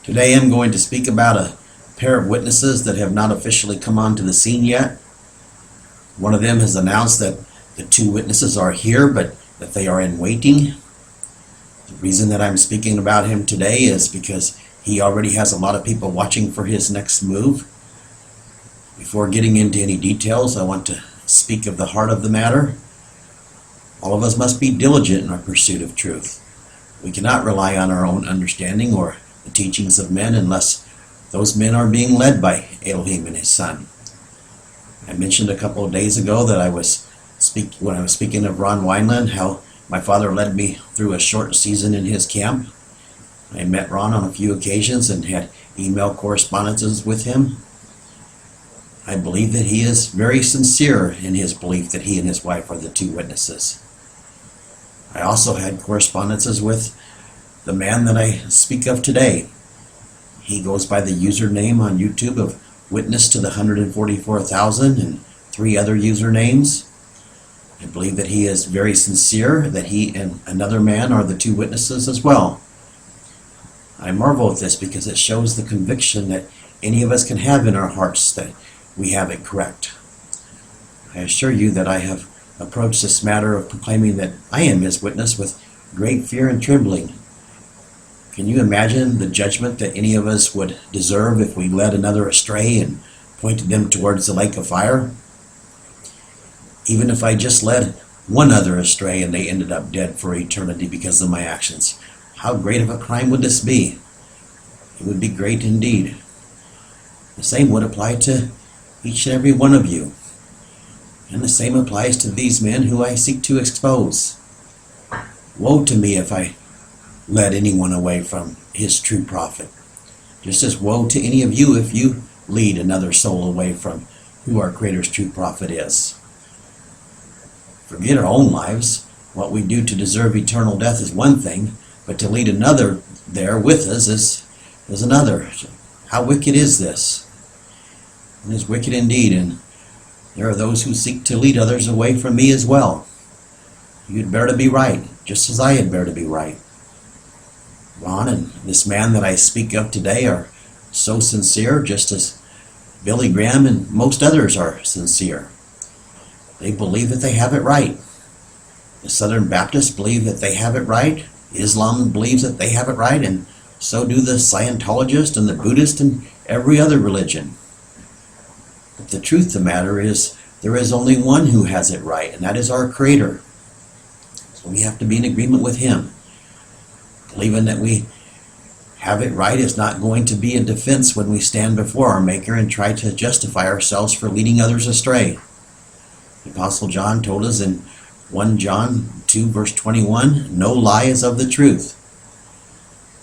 Today I'm going to speak about a pair of witnesses that have not officially come onto the scene yet. One of them has announced that the two witnesses are here, but that they are in waiting. The reason that I'm speaking about him today is because he already has a lot of people watching for his next move. Before getting into any details, I want to speak of the heart of the matter. All of us must be diligent in our pursuit of truth. We cannot rely on our own understanding or the teachings of men unless those men are being led by Elohim and his Son. I mentioned a couple of days ago that when I was speaking of Ron Wineland, how my father led me through a short season in his camp. I met Ron on a few occasions and had email correspondences with him. I believe that he is very sincere in his belief that he and his wife are the two witnesses. I also had correspondences with the man that I speak of today. He goes by the username on YouTube of Witness to the 144,000 and 3 other usernames. I believe that he is very sincere, that he and another man are the two witnesses as well. I marvel at this because it shows the conviction that any of us can have in our hearts that we have it correct. I assure you that I have approached this matter of proclaiming that I am his witness with great fear and trembling. Can you imagine the judgment that any of us would deserve if we led another astray and pointed them towards the lake of fire? Even if I just led one other astray and they ended up dead for eternity because of my actions, how great of a crime would this be? It would be great indeed. The same would apply to each and every one of you. And the same applies to these men who I seek to expose. Woe to me if I led anyone away from his true prophet. Just as woe to any of you if you lead another soul away from who our Creator's true prophet is. Forget our own lives. What we do to deserve eternal death is one thing, but to lead another there with us is another. How wicked is this? It is wicked indeed, and there are those who seek to lead others away from me as well. You'd bear to be right, just as I had bear to be right. Ron and this man that I speak of today are so sincere, just as Billy Graham and most others are sincere. They believe that they have it right. The Southern Baptists believe that they have it right. Islam believes that they have it right, and so do the Scientologists and the Buddhists and every other religion. But the truth of the matter is, there is only one who has it right, and that is our Creator. So we have to be in agreement with Him. Believing that we have it right is not going to be a defense when we stand before our Maker and try to justify ourselves for leading others astray. The Apostle John told us in 1 John 2 verse 21, no lie is of the truth.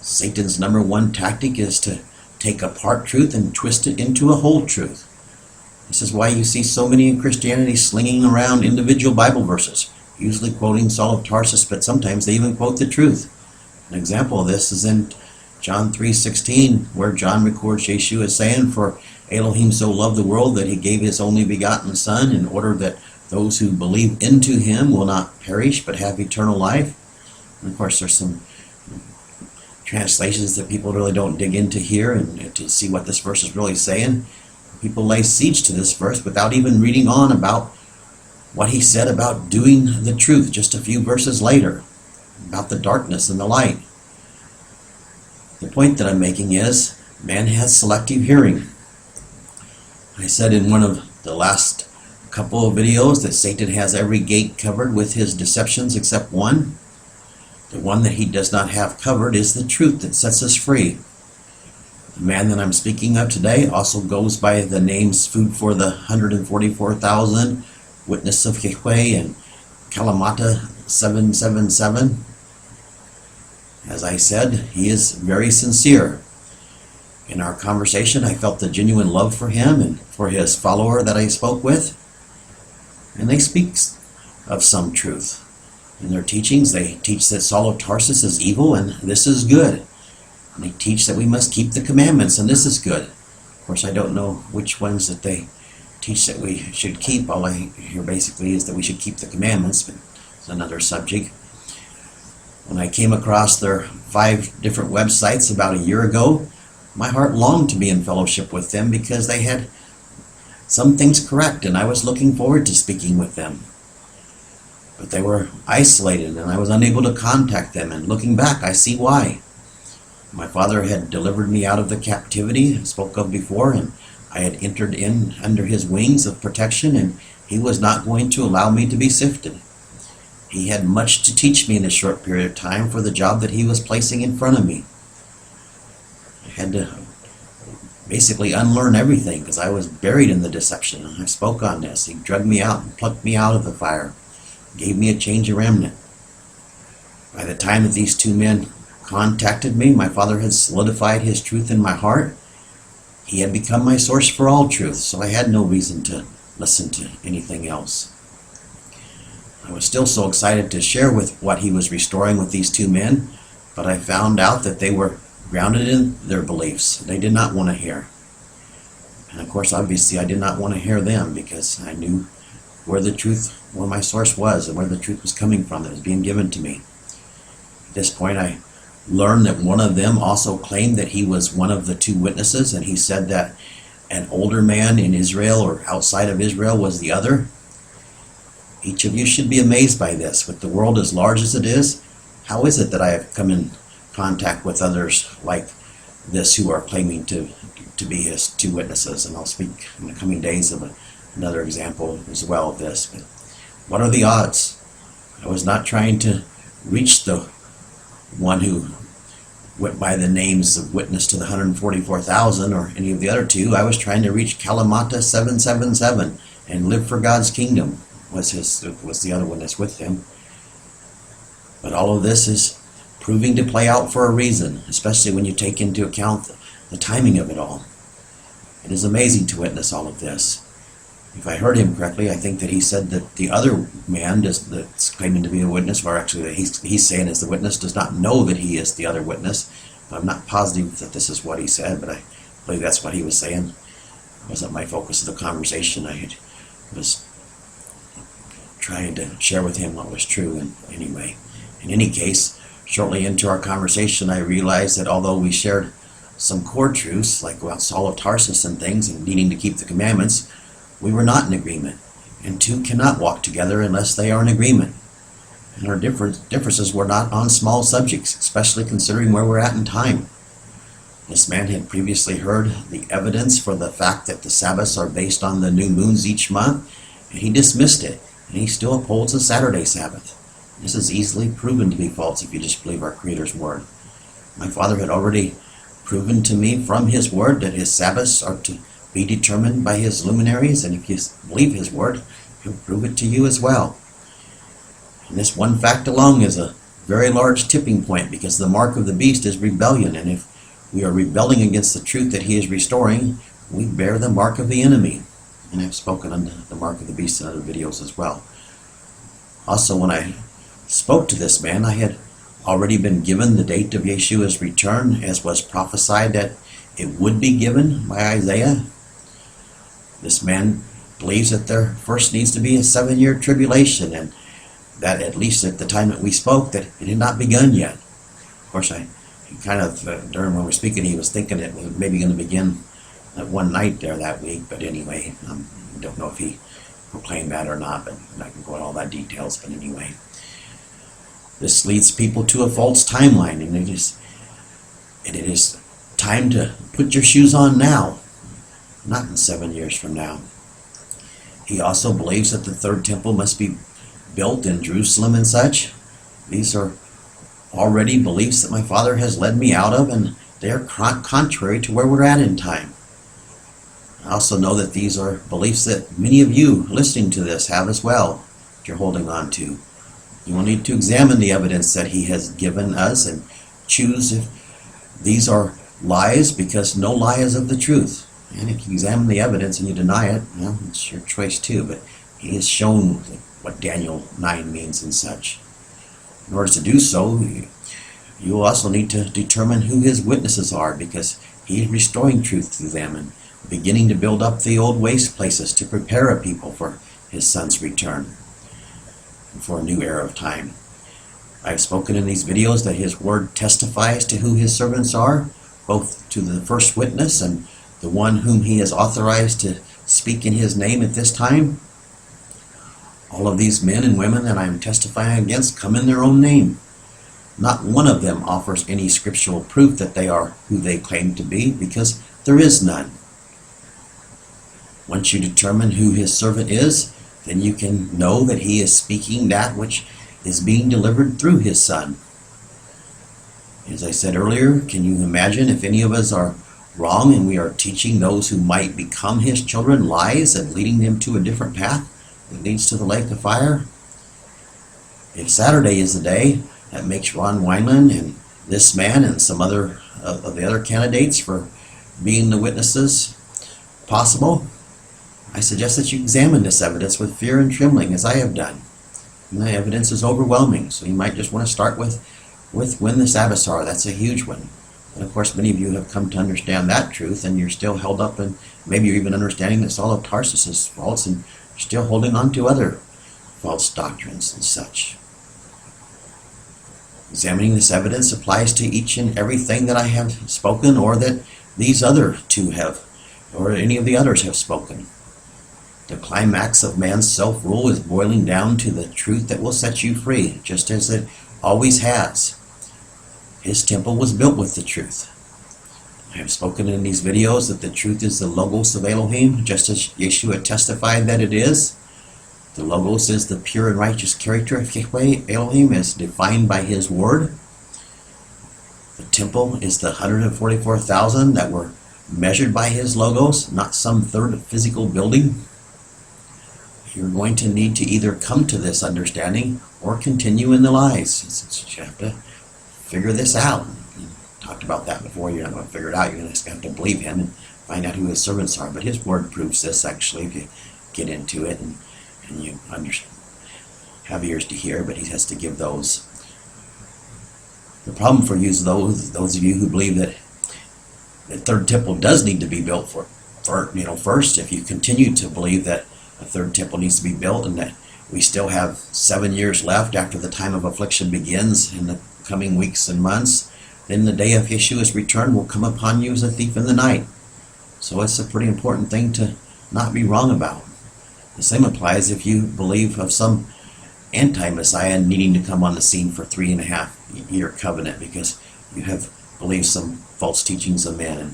Satan's number one tactic is to take apart truth and twist it into a whole truth. This is why you see so many in Christianity slinging around individual Bible verses, usually quoting Saul of Tarsus, but sometimes they even quote the truth. An example of this is in John 3:16, where John records Yeshua saying, "For Elohim so loved the world that he gave his only begotten Son, in order that those who believe into him will not perish but have eternal life." And of course, there's some translations that people really don't dig into here and to see what this verse is really saying. People lay siege to this verse without even reading on about what he said about doing the truth just a few verses later, about the darkness and the light. The point that I'm making is, man has selective hearing. I said in one of the last couple of videos that Satan has every gate covered with his deceptions except one. The one that he does not have covered is the truth that sets us free. The man that I'm speaking of today also goes by the names Food for the 144,000, Witness of Yahweh, and KALAMATA777. As I said, he is very sincere. In our conversation, I felt the genuine love for him and for his follower that I spoke with. And they speak of some truth. In their teachings, they teach that Saul of Tarsus is evil and this is good. And they teach that we must keep the commandments and this is good. Of course, I don't know which ones that they teach that we should keep. All I hear basically is that we should keep the commandments, but it's another subject. When I came across their 5 different websites about a year ago, my heart longed to be in fellowship with them because they had some things correct, and I was looking forward to speaking with them. But they were isolated, and I was unable to contact them, and looking back, I see why. My Father had delivered me out of the captivity I spoke of before, and I had entered in under his wings of protection, and he was not going to allow me to be sifted. He had much to teach me in a short period of time for the job that he was placing in front of me. I had to basically unlearn everything because I was buried in the deception. I spoke on this. He drugged me out and plucked me out of the fire, gave me a change of remnant. By the time that these two men contacted me, my Father had solidified his truth in my heart. He had become my source for all truth, so I had no reason to listen to anything else. I was still so excited to share with what he was restoring with these two men, but I found out that they were grounded in their beliefs. They did not want to hear. And of course, obviously, I did not want to hear them because I knew where my source was and where the truth was coming from that was being given to me. At this point, I learned that one of them also claimed that he was one of the two witnesses, and he said that an older man in Israel or outside of Israel was the other. Each of you should be amazed by this. With the world as large as it is, how is it that I have come in contact with others like this who are claiming to be his two witnesses? And I'll speak in the coming days of another example as well of this. But what are the odds? I was not trying to reach the one who went by the names of witness to the 144,000 or any of the other two. I was trying to reach KALAMATA777 and live for God's kingdom was the other one that's with him. But all of this is proving to play out for a reason, especially when you take into account the timing of it all. It is amazing to witness all of this. If I heard him correctly, I think that he said that the other man that's claiming to be a witness, or actually that he's saying is the witness, does not know that he is the other witness. I'm not positive that this is what he said, but I believe that's what he was saying. It wasn't my focus of the conversation. I was trying to share with him what was true. And anyway, in any case, shortly into our conversation, I realized that although we shared some core truths, like about Saul of Tarsus and things, and needing to keep the commandments, we were not in agreement. And two cannot walk together unless they are in agreement. And our differences were not on small subjects, especially considering where we're at in time. This man had previously heard the evidence for the fact that the Sabbaths are based on the new moons each month, and he dismissed it, and he still upholds the Saturday Sabbath. This is easily proven to be false if you just believe our Creator's word. My Father had already proven to me from his word that his Sabbaths are to be determined by his luminaries, and if you believe his word, he'll prove it to you as well. And this one fact alone is a very large tipping point, because the mark of the beast is rebellion, and if we are rebelling against the truth that he is restoring, we bear the mark of the enemy. And I've spoken on the mark of the beast in other videos as well. Also, when I spoke to this man, I had already been given the date of Yeshua's return, as was prophesied that it would be given by Isaiah. This man believes that there first needs to be a 7-year tribulation, and that at least at the time that we spoke, that it had not begun yet. Of course, during when we were speaking, he was thinking it was maybe going to begin at one night there that week, but anyway, I don't know if he proclaimed that or not, but I'm not going to go into all that details, but anyway. This leads people to a false timeline, and it is time to put your shoes on now, not in 7 years from now. He also believes that the third temple must be built in Jerusalem and such. These are already beliefs that my Father has led me out of, and they are contrary to where we're at in time. I also know that these are beliefs that many of you listening to this have as well, that you're holding on to. You will need to examine the evidence that he has given us and choose if these are lies, because no lie is of the truth. And if you examine the evidence and you deny it, well, it's your choice too, but he has shown what Daniel 9 means and such. In order to do so, you will also need to determine who his witnesses are, because he is restoring truth through them and beginning to build up the old waste places to prepare a people for his Son's return and for a new era of time. I have spoken in these videos that his word testifies to who his servants are. both to the first witness and the one whom he has authorized to speak in his name at this time. All of these men and women that I am testifying against come in their own name. Not one of them offers any scriptural proof that they are who they claim to be, because there is none. Once you determine who his servant is, then you can know that he is speaking that which is being delivered through his Son. As I said earlier, can you imagine if any of us are wrong and we are teaching those who might become his children lies and leading them to a different path that leads to the lake of fire? If Saturday is the day that makes Ron Wineland and this man and some other of the other candidates for being the witnesses possible, I suggest that you examine this evidence with fear and trembling, as I have done. And the evidence is overwhelming, so you might just want to start with when the Sabbaths are. That's a huge one. And of course, many of you have come to understand that truth, and you're still held up, and maybe you're even understanding that Saul of Tarsus is false, and you're still holding on to other false doctrines and such. Examining this evidence applies to each and everything that I have spoken, or that these other two have, or any of the others have spoken. The climax of man's self-rule is boiling down to the truth that will set you free, just as it always has. His temple was built with the truth. I have spoken in these videos that the truth is the Logos of Elohim, just as Yeshua testified that it is. The Logos is the pure and righteous character of Yahweh Elohim as defined by his word. The temple is the 144,000 that were measured by his Logos, not some third physical building. You're going to need to either come to this understanding or continue in the lies. You have to figure this out. We talked about that before. You're not going to figure it out. You're going to have to believe him and find out who his servants are. But his word proves this, actually, if you get into it and you have ears to hear, but he has to give those. The problem for you is those of you who believe that the third temple does need to be built first. If you continue to believe that a third temple needs to be built and that we still have 7 years left after the time of affliction begins in the coming weeks and months, then the day of Yeshua's return will come upon you as a thief in the night. So it's a pretty important thing to not be wrong about. The same applies if you believe of some anti-Messiah needing to come on the scene for 3.5 year covenant because you have believed some false teachings of men and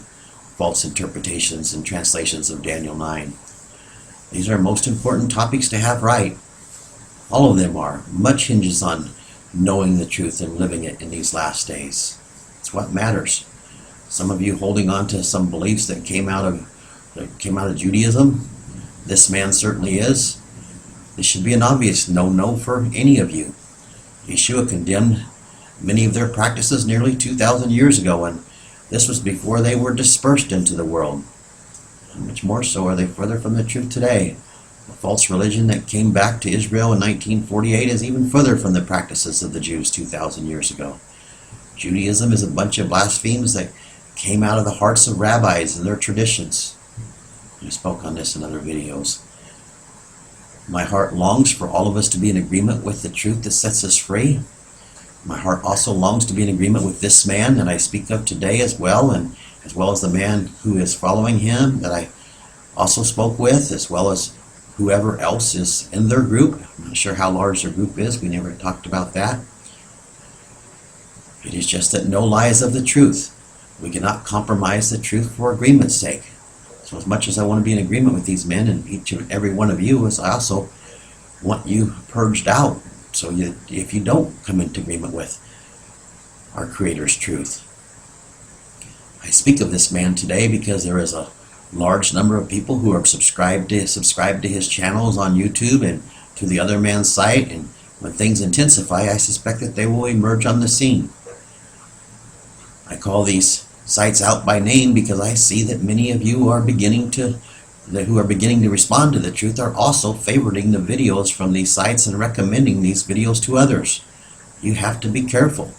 false interpretations and translations of Daniel 9. These are most important topics to have right. All of them are. Much hinges on knowing the truth and living it in these last days. It's what matters. Some of you holding on to some beliefs that came out of Judaism. This man certainly is. This should be an obvious no for any of you. Yeshua condemned many of their practices nearly 2,000 years ago, and this was before they were dispersed into the world. And much more so are they further from the truth today. The false religion that came back to Israel in 1948 is even further from the practices of the Jews 2,000 years ago. Judaism is a bunch of blasphemies that came out of the hearts of rabbis and their traditions. I spoke on this in other videos. My heart longs for all of us to be in agreement with the truth that sets us free. My heart also longs to be in agreement with this man that I speak of today as well, and as well as the man who is following him that I also spoke with, as well as whoever else is in their group. I'm not sure how large their group is. We never talked about that. It is just that no lie is of the truth. We cannot compromise the truth for agreement's sake. So as much as I want to be in agreement with these men and each and every one of you, as I also want you purged out. So if you don't come into agreement with our Creator's truth. I speak of this man today because there is a large number of people who are subscribed to his channels on YouTube and to the other man's site, and when things intensify, I suspect that they will emerge on the scene. I call these sites out by name because I see that many of you who are beginning to respond to the truth are also favoriting the videos from these sites and recommending these videos to others. You have to be careful.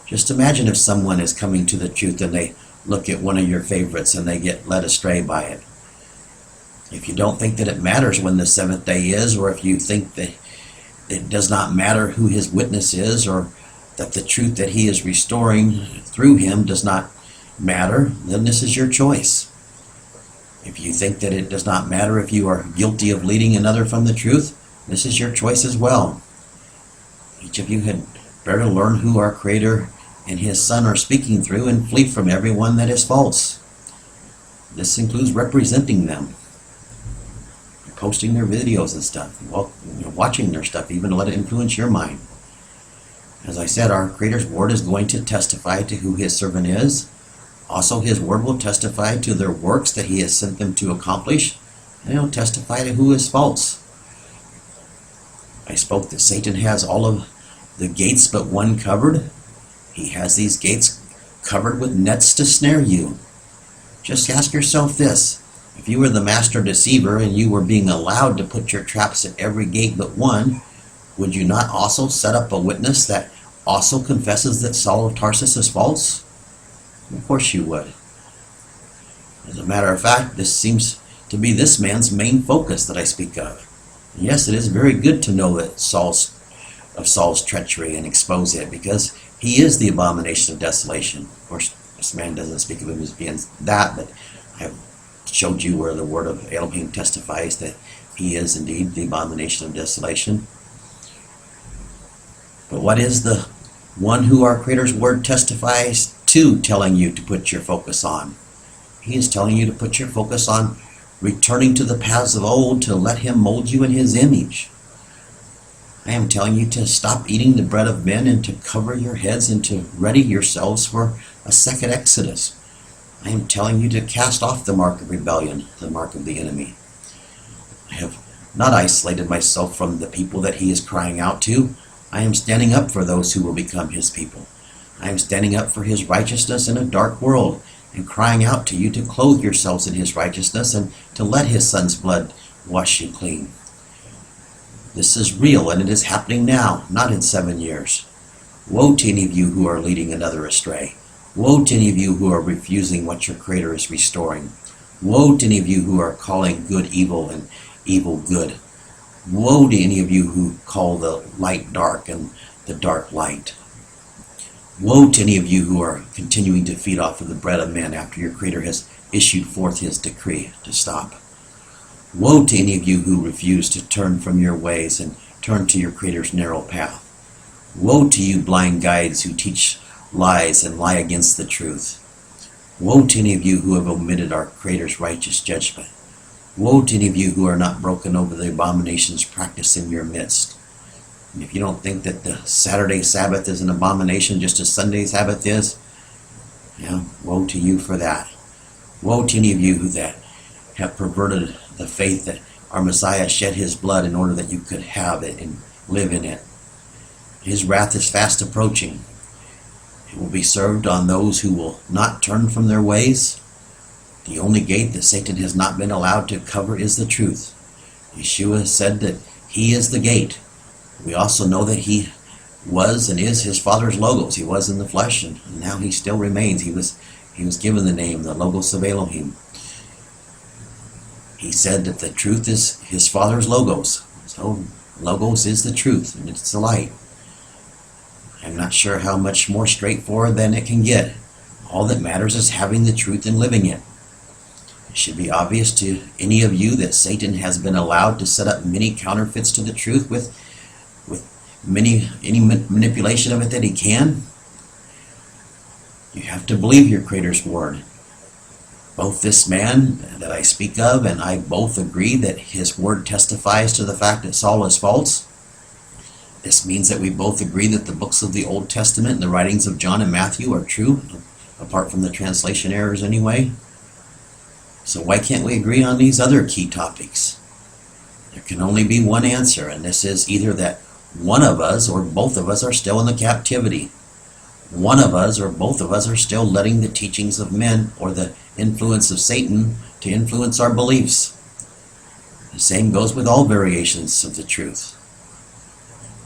Just imagine if someone is coming to the truth and they look at one of your favorites and they get led astray by it. If you don't think that it matters when the seventh day is, or if you think that it does not matter who his witness is, or that the truth that he is restoring through him does not matter, then this is your choice. If you think that it does not matter if you are guilty of leading another from the truth, this is your choice as well. Each of you had better learn who our Creator and His Son are speaking through and flee from everyone that is false. This includes representing them, posting their videos and stuff, watching their stuff, even to let it influence your mind. As I said, our Creator's Word is going to testify to who His servant is. Also, His Word will testify to their works that He has sent them to accomplish, and it will testify to who is false. I spoke that Satan has all of the gates but one covered. He has these gates covered with nets to snare you. Just ask yourself this. If you were the master deceiver and you were being allowed to put your traps at every gate but one, would you not also set up a witness that also confesses that Saul of Tarsus is false? Of course you would. As a matter of fact, this seems to be this man's main focus that I speak of. Yes, it is very good to know that Saul's treachery and expose it, because he is the abomination of desolation. Of course, this man doesn't speak of him as being that, but I have showed you where the word of Elohim testifies that he is indeed the abomination of desolation. But what is the one who our Creator's Word testifies to telling you to put your focus on? He is telling you to put your focus on returning to the paths of old, to let Him mold you in His image. I am telling you to stop eating the bread of men and to cover your heads and to ready yourselves for a second Exodus. I am telling you to cast off the mark of rebellion, the mark of the enemy. I have not isolated myself from the people that He is crying out to. I am standing up for those who will become His people. I am standing up for His righteousness in a dark world and crying out to you to clothe yourselves in His righteousness and to let His Son's blood wash you clean. This is real, and it is happening now, not in 7 years. Woe to any of you who are leading another astray. Woe to any of you who are refusing what your Creator is restoring. Woe to any of you who are calling good evil and evil good. Woe to any of you who call the light dark and the dark light. Woe to any of you who are continuing to feed off of the bread of men after your Creator has issued forth His decree to stop. Woe to any of you who refuse to turn from your ways and turn to your Creator's narrow path. Woe to you blind guides who teach lies and lie against the truth. Woe to any of you who have omitted our Creator's righteous judgment. Woe to any of you who are not broken over the abominations practiced in your midst. And if you don't think that the Saturday Sabbath is an abomination just as Sunday Sabbath is, woe to you for that. Woe to any of you that have perverted the faith that our Messiah shed His blood in order that you could have it and live in it. His wrath is fast approaching. It will be served on those who will not turn from their ways. The only gate that Satan has not been allowed to cover is the truth. Yeshua said that He is the gate. We also know that He was and is His Father's Logos. He was in the flesh, and now He still remains. He was given the name, the Logos of Elohim. He said that the truth is His Father's Logos. So Logos is the truth, and it's the light. I'm not sure how much more straightforward than it can get. All that matters is having the truth and living it. It should be obvious to any of you that Satan has been allowed to set up many counterfeits to the truth with any manipulation of it that he can. You have to believe your Creator's Word. Both this man that I speak of and I both agree that his word testifies to the fact that Saul is false. This means that we both agree that the books of the Old Testament and the writings of John and Matthew are true, apart from the translation errors anyway. So why can't we agree on these other key topics? There can only be one answer, and this is either that one of us or both of us are still in the captivity. One of us or both of us are still letting the teachings of men or the influence of Satan to influence our beliefs. The same goes with all variations of the truth.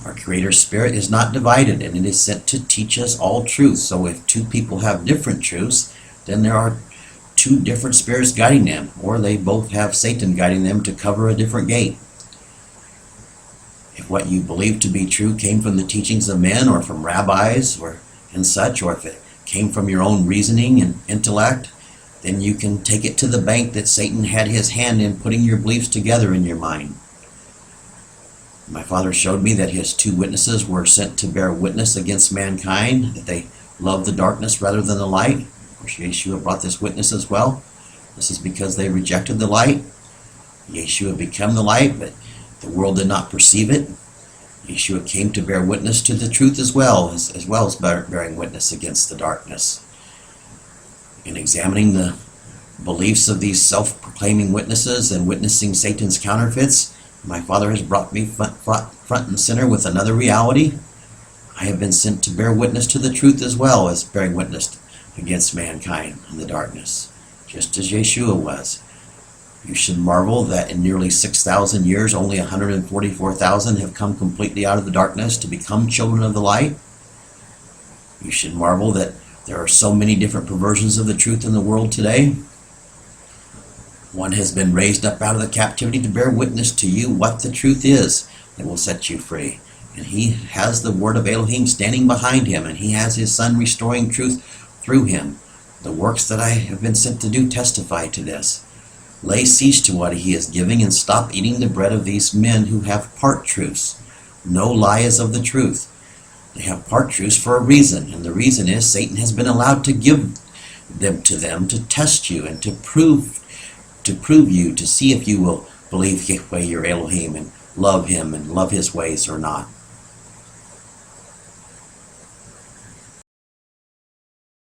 Our Creator's Spirit is not divided, and it is sent to teach us all truth. So if two people have different truths, then there are two different spirits guiding them, or they both have Satan guiding them to cover a different gate. If what you believe to be true came from the teachings of men or from rabbis and such, or if it came from your own reasoning and intellect, then you can take it to the bank that Satan had his hand in putting your beliefs together in your mind. My father showed me that his two witnesses were sent to bear witness against mankind, that they loved the darkness rather than the light. Of course, Yeshua brought this witness as well. This is because they rejected the light. Yeshua became the light, but the world did not perceive it. Yeshua came to bear witness to the truth as well as bearing witness against the darkness. In examining the beliefs of these self-proclaiming witnesses and witnessing Satan's counterfeits, my Father has brought me front and center with another reality. I have been sent to bear witness to the truth as well as bearing witness against mankind and the darkness, just as Yeshua was. You should marvel that in nearly 6,000 years, only 144,000 have come completely out of the darkness to become children of the light. You should marvel that there are so many different perversions of the truth in the world today. One has been raised up out of the captivity to bear witness to you what the truth is that will set you free. And he has the word of Elohim standing behind him, and he has his Son restoring truth through him. The works that I have been sent to do testify to this. Lay cease to what he is giving and stop eating the bread of these men who have part truths. No lie is of the truth. They have part truths for a reason, and the reason is Satan has been allowed to give them to them to test you and to prove you, to see if you will believe Yahweh your Elohim and love him and love his ways or not.